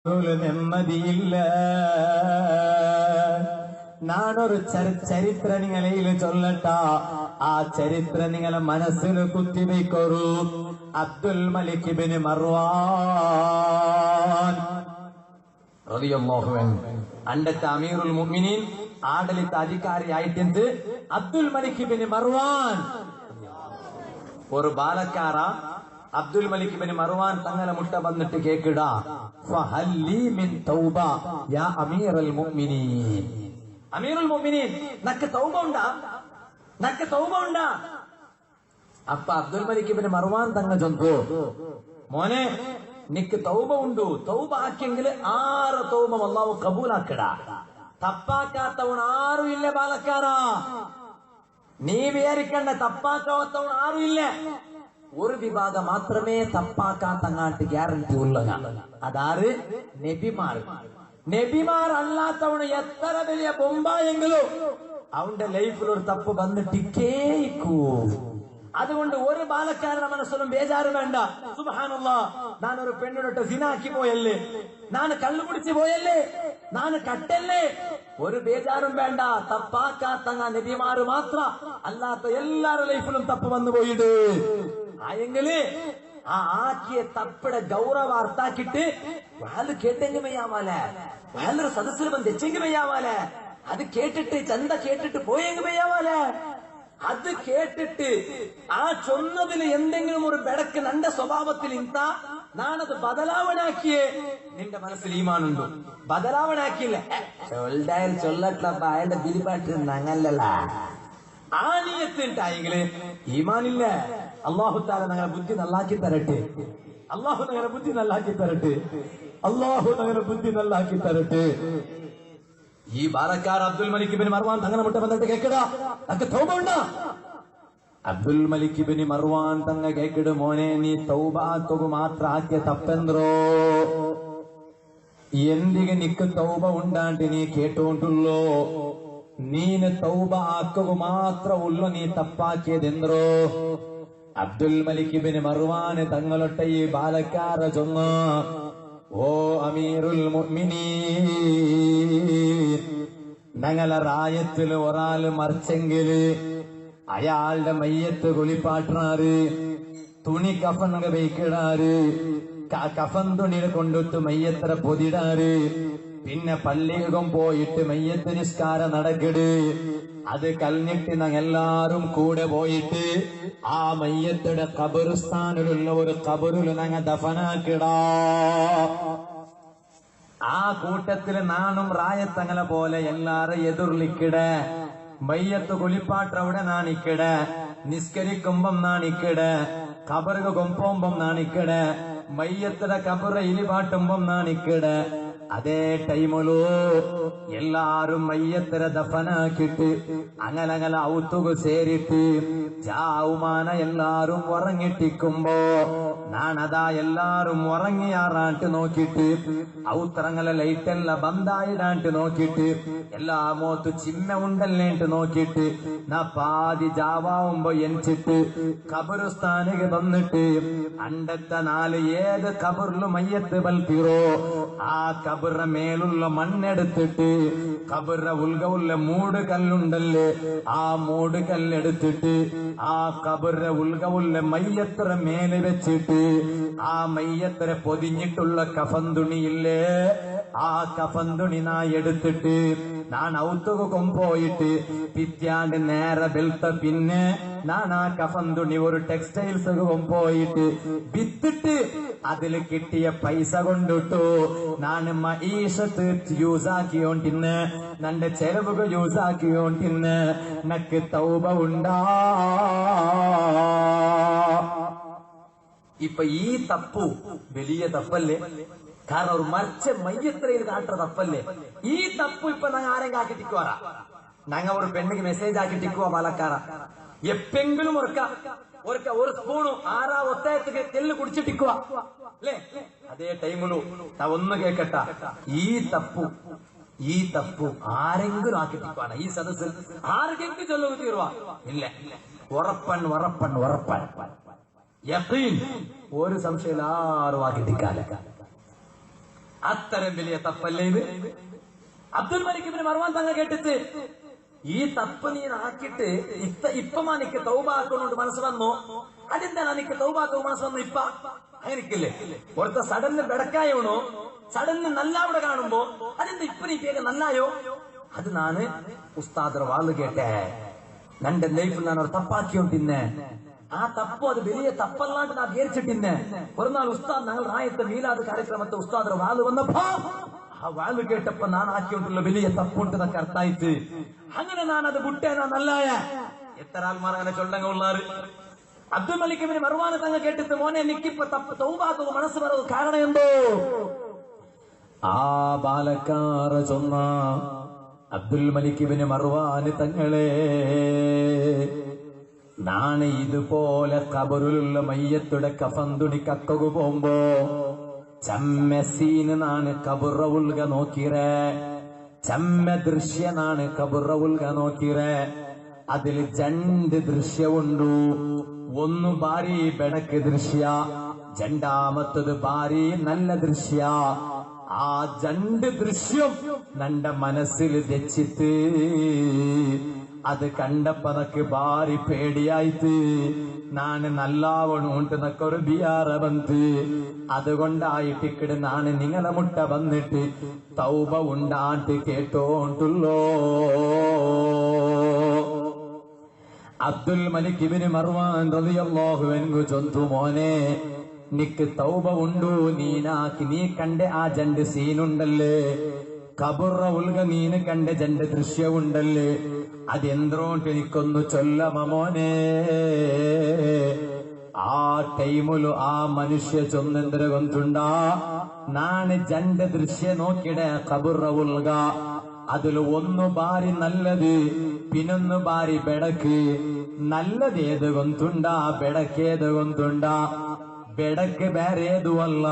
നെമ്മതിയില്ല. നാനൊരു ചരിത്ര നിങ്ങളയിൽ ചൊല്ലട്ട. ആ ചരിത്ര നിങ്ങളെ മനസ്സിൽ കുത്തിവെക്കൊരു. അബ്ദുൽ മലിക് ഇബ്നു മർവാൻ റളിയല്ലാഹു അൻഹു അണ്ടത്തെ അമീറുൽ മുഅ്മിനീൻ ആഡളിത്ത അധികാരിയായിട്ടുണ്ട് അബ്ദുൽ മലിക് ഇബ്നു മർവാൻ. ഒരു ബാലക്കാര അബ്ദുൽ മലിക് ഇബ്നു മർവാൻ തങ്ങളെ മുട്ട വന്നിട്ട് കേക്കിടാ, ഫഹല്ലി മിൻ തൗബ യാ അമീറുൽ മുഅ്മിനീൻ. അമീറുൽ മുഅ്മിനീൻ നക്ക് തൗബ ഉണ്ടാ, നക്ക് തൗബ ഉണ്ടാ. അപ്പൊ അബ്ദുൽ മലിക് ഇബ്നു മർവാൻ തങ്ങ ചൊന്നു, മോനെ നിക്ക് തൗബ ഉണ്ടു. തൗബ ആക്കിയെങ്കിൽ 6 തൗബ അല്ലാഹു കബൂലാക്കടാ. തപ്പാക്കാത്തവൻ ആരും ഇല്ല ബാലക്കാരാ. നീ വിചാരിക്കണ്ട തപ്പാക്കാത്തവൻ ആരും ഇല്ല. ഒരു വിഭാഗം മാത്രമേ തപ്പാക്കാത്തങ്ങാട്ട് ഗ്യാരണ്ടി ഉള്ളതാണ്. അതാറ് നബിമാർ. നബിമാർ അല്ലാത്തവണ് എത്ര വലിയ ബൊമ്പായെങ്കിലും അവന്റെ ലൈഫിൽ ഒരു തപ്പ് വന്നിട്ടിക്കേക്കൂ. അതുകൊണ്ട് ഒരു ബാലക്കാരുടെ മനസ്സിലും ബേജാറ് വേണ്ട. സുബ്ഹാനല്ലാഹ്, ഞാനൊരു പെണ്ണിനൊട്ട് സിനാക്കി പോയല്ലേ, ഞാൻ കള്ളുകുടിച്ച് പോയല്ലേ, ഞാൻ കട്ടല്ലേ, ഒരു ബേജാറും വേണ്ട. തപ്പാക്കാത്തങ്ങ നബിമാര് മാത്ര അല്ലാത്ത എല്ലാരുടെ ലൈഫിലും തപ്പ് വന്നു പോയിട്ട് ആയെങ്കില് ആ ആക്കിയ തപ്പിടെ ഗൗരവ അർത്ഥാക്കിട്ട് വാല് കേട്ടെങ്കിൽ വയ്യാവാലെ, വേറൊരു സദസ്സിൽ വന്ന് തെച്ചെങ്കിൽ വയ്യാവാലെ, അത് കേട്ടിട്ട് ചന്ത കേട്ടിട്ട് പോയെങ്കിൽ വയ്യാവാലെ, അത് കേട്ടിട്ട് ആ ചൊന്നതില് എന്തെങ്കിലും ഒരു ബെടക്ക് നിന്റെ സ്വഭാവത്തിൽ ഇന്താ നാണത് ബദലാവനാക്കിയേ നിന്റെ മനസ്സിൽ ഈമാനുണ്ടോ? ബദലാവനാക്കിയില്ല ചൊല്ലട്ടപ്പ അയാളുടെ ബിലിപാട്ട് അങ്ങല്ലല്ല. ആ നീയത്തിട്ടായെങ്കില് ഈമാനില്ല. അല്ലാഹു തആല ഞങ്ങളെ ബുദ്ധി നല്ലാക്കി തരട്ടെ. അല്ലാഹു ഞങ്ങളെ ബുദ്ധി നല്ലാക്കി തരട്ടെ. അല്ലാഹു ഞങ്ങളെ ബുദ്ധി നല്ലാക്കി തരട്ടെ. ഈ ബാലക്കാർ അബ്ദുൽ മലിക് ഇബ്നു മർവാൻ തങ്ങളെ മുട്ട വന്നിട്ട് കേക്കടാ, അക്ക് തൗബ ഉണ്ടാ. അബ്ദുൽ മലിക് ഇബ്നു മർവാൻ തങ്ങ കേക്കിട്, മോനെ നീ തൗബ ആക്കുക മാത്ര ആക്കിയ തപ്പെന്ത്രോ. എന്തിಗೆ നിക്ക് തൗബ ഉണ്ടാണ്ട് നീ കേട്ടോണ്ടുള്ളോ. നീന് തൗബ ആക്കുക മാത്ര ഉള്ളു നീ തപ്പാക്കിയതെന്ത്രോ. അബ്ദുൽ മലിക് ഇബ്നു മർവാൻ തങ്ങളൊട്ട ഈ ബാലക്കാര ചൊന്ന, ഓ അമീറുൽ മുഅ്മിനീൻ, ഞങ്ങളെ റായത്തില് ഒരാള് മറിച്ചെങ്കില് അയാളുടെ മയ്യത്ത് കുളിപ്പാട്ടാറ്, തുണി കഫനൊക്കെ വയ്ക്കിടാറ്, കഫൻ തുണിയെ കൊണ്ടിട്ട് മയ്യത്ര പൊതിടാറ്, പിന്നെ പള്ളികം പോയിട്ട് മയ്യത്ത് നിസ്കാരം നടക്കിട്. അത് കഴിഞ്ഞിട്ട് ഞങ്ങൾ എല്ലാരും കൂടെ പോയിട്ട് ആ മയ്യത്തുടെ ഖബർസ്ഥാനിലുള്ള ഒരു ഖബറിൽ ഞങ്ങൾ ദഫനാക്കിടാ. ആ കൂട്ടത്തില് നാണും റായത്തങ്ങളെ പോലെ എല്ലാരും എതിർലിക്കിട. മയ്യത്ത് കുളിപ്പാട്ടവിടെ നാണിക്കിട, നിസ്കരിക്കുമ്പം നാണിക്കിട, ഖബറുക കൊമ്പോമ്പം നാണിക്കിട, മയ്യത്തുടെ ഖബറ് ഇലിപാട്ടുമ്പം നാണിക്കിട. അതേ ടൈമിലോ എല്ലാരും മയ്യത്തര ദഫനാക്കിട്ട് അങ്ങനങ്ങല ഔത്തുക സേരിട്ട് ചാവുമാന എല്ലാരും ഉറങ്ങിട്ടിക്കുമ്പോ നാണതാ എല്ലാരും ഉറങ്ങിയാറാണ്ട് നോക്കിട്ട് ഔത്തറങ്ങല ലൈറ്റെല്ലാം ബന്ധായിടാണ്ട് നോക്കിട്ട് എല്ലാ മോത്ത് ചിമ്മ ഉണ്ടല്ലേട്ട് നോക്കിട്ട് നാ പാതി ജാവാവുമ്പോ എണിച്ചിട്ട് ഖബറുസ്ഥാനിക്ക് തന്നിട്ട് അണ്ടത്തെ 4 ഏത് ഖബറിലും മയ്യത്ത് ബൽത്തിറോ ആ ഖബറ മേലുള്ള മണ്ണെടുത്തിട്ട് ഖബറ ഉൽഗ മൂട് കല്ലുണ്ടല്ലേ ആ മൂട് കല്ലെടുത്തിട്ട് ആ ഖബറ ഉൽഗ മയ്യത്ര മേലെ വെച്ചിട്ട് ആ മയ്യത്ര പൊതിഞ്ഞിട്ടുള്ള കഫൻ തുണിയില്ലേ ആ കഫൻ തുണി നാ എടുത്തിട്ട് ഞാൻ ഔത്തുക കൊമ്പോയിട്ട് പിറ്റാണ്ട് നേരെ വെളുത്ത പിന്നെ ഞാൻ ആ കഫൻ തുണി ഒരു ടെക്സ്റ്റൈൽസ് കൊമ്പോയിട്ട് വിത്തിട്ട് അതിൽ കിട്ടിയ പൈസ കൊണ്ടിട്ടു ഞാൻ മഈഷത്ത് യൂസ് ആക്കിയോണ്ടിന്ന് നന്റെ ചെലവുകൾ യൂസ് ആക്കിയോണ്ടിന്ന് നക്ക് തൗബ ഉണ്ടാ. ഇപ്പൊ ഈ തപ്പു വലിയ തപ്പല്ലേ, കാരണം ഒരു മറിച്ച് മയ്യത്രയിൽ കാട്ടുற തപ്പല്ലേ. ഈ തപ്പു ഇപ്പൊ ഞങ്ങൾ ആരെങ്കിലും ആക്കിട്ടിക്കുവാറാ, ഞങ്ങൾ ഒരു പെണ്ണിക്ക് മെസ്സേജ് ആക്കിട്ടിക്കുവാ പാലക്കാര എപ്പെങ്കിലും ഒരു സ്പൂണു 6 ഒത്തയത്തിന് തെല്ല് കുടിച്ചിട്ടിക്കുക അല്ലേ. അതേ ടൈമിലു ഒന്ന് കേക്കട്ട, ഈ തപ്പു ആരെങ്കിലും ആക്കിട്ടിക്കുവാണ് ഈ സദസ്സിൽ ആർക്കെങ്കിലും ചൊല്ലുക തീർവാ ഇല്ല. ഉറപ്പൻ യഖീൻ ഒരു സംശയം ആരും ആക്കിട്ടിക്കാല. അത്തരം വലിയ തപ്പല്ലേ ഇത്? അബ്ദുൽ മലിക് ഇബ്നു മർവാൻ തങ്ങൾ കേട്ടിട്ട് ഈ തപ്പ് നീ ആക്കിയിട്ട് ഇപ്പമാ നിക്ക് തൗബാക്കണോണ്ട് മനസ്സ് വന്നോ? അതെന്താണ് എനിക്ക് തൗബാക്കോ മനസ്സ് വന്നു? ഇപ്പ അങ്ങനെക്കില്ലേ പുറത്തെ സഡന് ബെടക്കായോണോ, സഡന് നല്ലാവിടെ കാണുമ്പോ അതെന്താ ഇപ്പൊ നീ കേൾക്ക നല്ലായോ? അത് നാന് ഉസ്താദർ വാള് കേട്ടെ നന്റെ ലൈഫിൽ ഞാൻ ഒരു തപ്പാക്കിയോണ്ടിന്നെ ആ തപ്പു അത് വലിയ തപ്പല്ലാണ്ട് നാ വിചാരിച്ചിട്ടിന്നെ. ഒരു നാൾ ഉസ്താദ് ഞങ്ങൾ റായത്തെ മീലാദ് കാര്യക്രമത്തെ ഉസ്താദർ വാള് വന്നപ്പോ ആ വാള് കേട്ടപ്പോ ഞാൻ ആക്കിയോണ്ടുള്ള വലിയ തപ്പുണ്ടെന്നൊക്കെ അർത്ഥായിട്ട് അങ്ങനെ ഞാനത് വിട്ടേനാ നല്ലായ. എത്ര ആൾമാർ അങ്ങനെ ചൊല്ലങ്ങ ഉള്ളാറ്. അബ്ദുൽ മലിക് ഇബ്നു മർവാൻ തങ്ങൾ കേട്ടിട്ട് മോനെ നിക്കിപ്പോ തൗബാക്കു മനസ്സ് പറയുന്നത് കാരണം എന്തോ? ആ ബാലക്കാര ചൊന്ന അബ്ദുൽ മലിക് ഇബ്നു മർവാൻ തങ്ങളെ നാണ് ഇതുപോലെ ഖബറിലുള്ള മയ്യത്തുടെ കഫൻ തുണി കക്കകു പോകുമ്പോ ചമ്മസീന് നാണ് കബുറ ഉൾക നോക്കിറേ, ചമ്മ ദൃശ്യനാണ് കബുറ ഉൾക നോക്കിറേ. അതിൽ രണ്ട് ദൃശ്യമുണ്ടു. ഒന്ന് ഭാരി ಬೆಡക്ക് ദൃശ്യ, രണ്ടാമത്തത് ഭാരി നല്ല ദൃശ്യ. ആ രണ്ട് ദൃശ്യം നന്റെ മനസ്സിൽ വെച്ചിട്ട് അത് കണ്ടപ്പനക്ക് ഭാരി പേടിയായിട്ട് നാണ് നല്ലാവണുണ്ടെന്നൊക്കെ ഒരു ബിയാറ ബന്ത്. അതുകൊണ്ടായിട്ടിക്കട് നാണ് നിങ്ങളെ മുട്ട വന്നിട്ട് തൗബ ഉണ്ടാട്ട് കേട്ടോണ്ടുള്ളോ. അബ്ദുൽ മലിക് ഇബ്നു മർവാൻ റളിയല്ലാഹു അൻഹു ചൊന്തു മോനെ നിക്ക് തൗബ ഉണ്ടു നീനാക്കി നീ കണ്ട ആ രണ്ട് സീനുണ്ടല്ലേ കബുറ ഉൽക നീന് കണ്ട രണ്ട് ദൃശ്യമുണ്ടല്ലേ അതെന്തോണ്ട് എനിക്കൊന്നു ചൊല്ലമ മോനെ. ആ ടൈമില് ആ മനുഷ്യ ചൊന്നെന്തര കൊണ്ടുണ്ടാ നാണ് രണ്ട് ദൃശ്യ നോക്കിട കബുറ ഉൽക. അതിൽ ഒന്ന് ഭാരി നല്ലത്, പിന്നൊന്ന് ഭാരി ಬೆಡക്ക്. നല്ലതേത് കൊണ്ടുണ്ടാ ಬೆಡക്കേത് കൊണ്ടുണ്ടാ? ಬೆಡക്ക് വേറേതുമല്ല.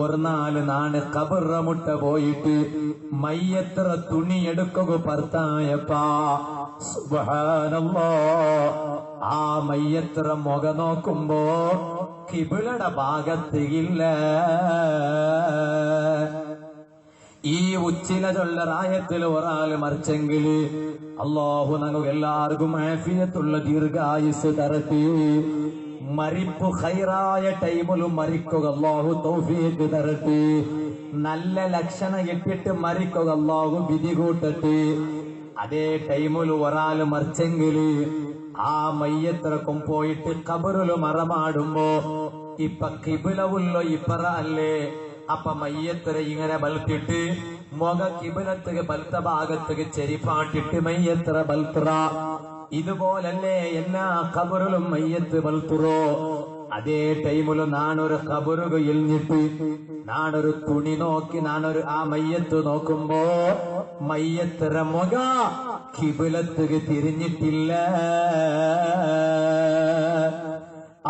ഒരു നാല് നാണ് കബറ മുട്ട പോയിട്ട് മയ്യത്ര തുണി എടുക്കുക ഭർത്തായപ്പാ. സുബ്ഹാനല്ലാഹ്. ആ മയ്യത്ര മുഖ നോക്കുമ്പോ കിബിലയുടെ ഭാഗത്ത് ഇല്ല. ഈ ഉച്ചില ചൊല്ലറായത്തിൽ ഒരാള് മറിച്ചെങ്കില് അല്ലാഹു നമുക്ക് എല്ലാവർക്കും ആഫിയത്തുള്ള ദീർഘായുസ് തരട്ടെ. മരിപ്പ് ഖൈറായ ടൈമിലും മരിക്കുക അല്ലാഹു തൗഫീഖ് തരട്ടെ. നല്ല ലക്ഷണം ഇട്ടിട്ട് മരിക്കുക അല്ലാഹു വിധി കൂട്ടട്ടെ. അതേ ടൈമിൽ ഒരാള് മറിച്ചെങ്കില് ആ മയ്യത്തിറക്കും പോയിട്ട് ഖബറില് മറമാടുമ്പോ ഇപ്പൊ കിബിലവുള്ള ഇപ്പറ അല്ലേ? അപ്പൊ മയ്യത്തിര ഇങ്ങനെ ബൽത്തിട്ട് മുഖ കിബിലത്തുക ബൽത്ത ഭാഗത്തുക ചെരിപ്പാട്ടിട്ട് മയ്യത്തിര ബൽത്തുറ. ഇതുപോലല്ലേ എല്ലാ ഖബറിലും മയ്യത്ത് ബൽത്തുറോ? അതേ ടൈമില് നാണൊരു ഖബറുക എൽഞ്ഞിട്ട് നാണൊരു തുണി നോക്കി നാണൊരു ആ മയ്യത്ത് നോക്കുമ്പോ മയ്യത്തിര മുഖ കിബിലത്തുക തിരിഞ്ഞിട്ടില്ല.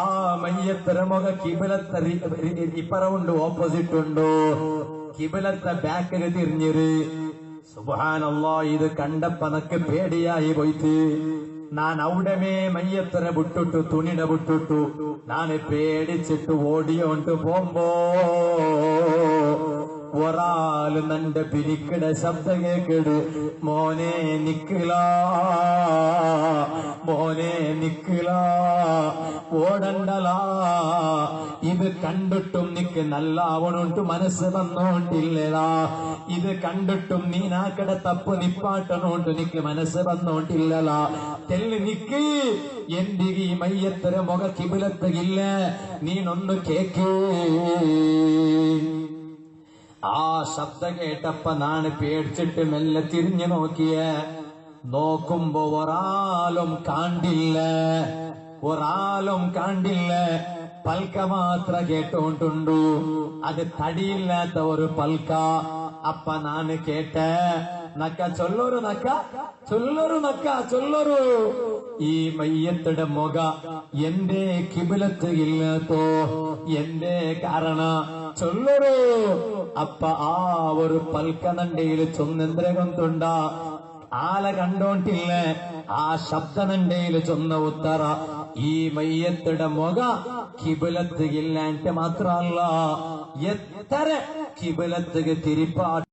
ആ മയ്യത്തിര മുഖ കിബിലത്ത ഇപ്പറവുണ്ട്, ഓപ്പോസിറ്റ് ഉണ്ടോ? കിബിലത്തെ ബാക്കിന് തിരിഞ്ഞത്. സുബ്ഹാനല്ലാഹ്. ഇത് കണ്ടപ്പനക്ക് പേടിയായി പോയിട്ട് ഞാൻ അവിടമേ മയ്യത്തിര വിട്ടിട്ടു, തുണിട വിട്ടിട്ടു. നാന് പേടിച്ചിട്ട് ഓടിയോണ്ട് പോകുമ്പോ ഒരാള് നന്റെ പിരിക്കിട ശബ്ദ കേക്കിട്, മോനെ നിക്കില, മോനെ നിക്കില, ഓടണ്ടലാ. ഇത് കണ്ടിട്ടും നിക്ക് നല്ലാവണുണ്ട് മനസ്സ് വന്നോണ്ടില്ലടാ. ഇത് കണ്ടിട്ടും നീ നാക്കട തപ്പ് നിപ്പാട്ടണോണ്ട് നിക്ക് മനസ്സ് വന്നോണ്ടില്ലലാ. തെല്ല് നിക്ക് എന്തികി മയ്യത്തര മുഖ കിബിലത്തില്ല, നീനൊന്ന് കേക്ക്. ആ ശബ്ദം കേട്ടപ്പ നാണ് പേടിച്ചിട്ട് മെല്ലെ തിരിഞ്ഞു നോക്കുമ്പോ ഒരാളും കാണ്ടില്ല, ഒരാളും കാണ്ടില്ല. പൽക്ക മാത്ര കേട്ടോണ്ടുണ്ടു. അത് തടിയില്ലാത്ത ഒരു പൽക്ക. അപ്പ നാണ് കേട്ട നക്ക ചൊല്ലൊരു നക്ക ചൊല്ലൊരു നക്ക ചൊല്ലൊരു. ഈ മയ്യത്തുടെ മുഖ എന്റെ കിബിലത്ത് ഇല്ലാത്തോ എന്റെ കാരണ ചൊല്ലൊരു. അപ്പ ആ ഒരു പൽക്ക നണ്ടയിൽ ചൊന്നെന്തര കൊണ്ടുണ്ട ആല കണ്ടോണ്ടില്ല. ആ ശബ്ദ നണ്ടയിൽ ചൊന്ന ഉത്തര ഈ മയ്യത്തുടെ മുഖ കിബിലത്ത് ഇല്ലാണ്ട് മാത്രല്ല എത്ര കിബിലത്തുക തിരിപ്പാ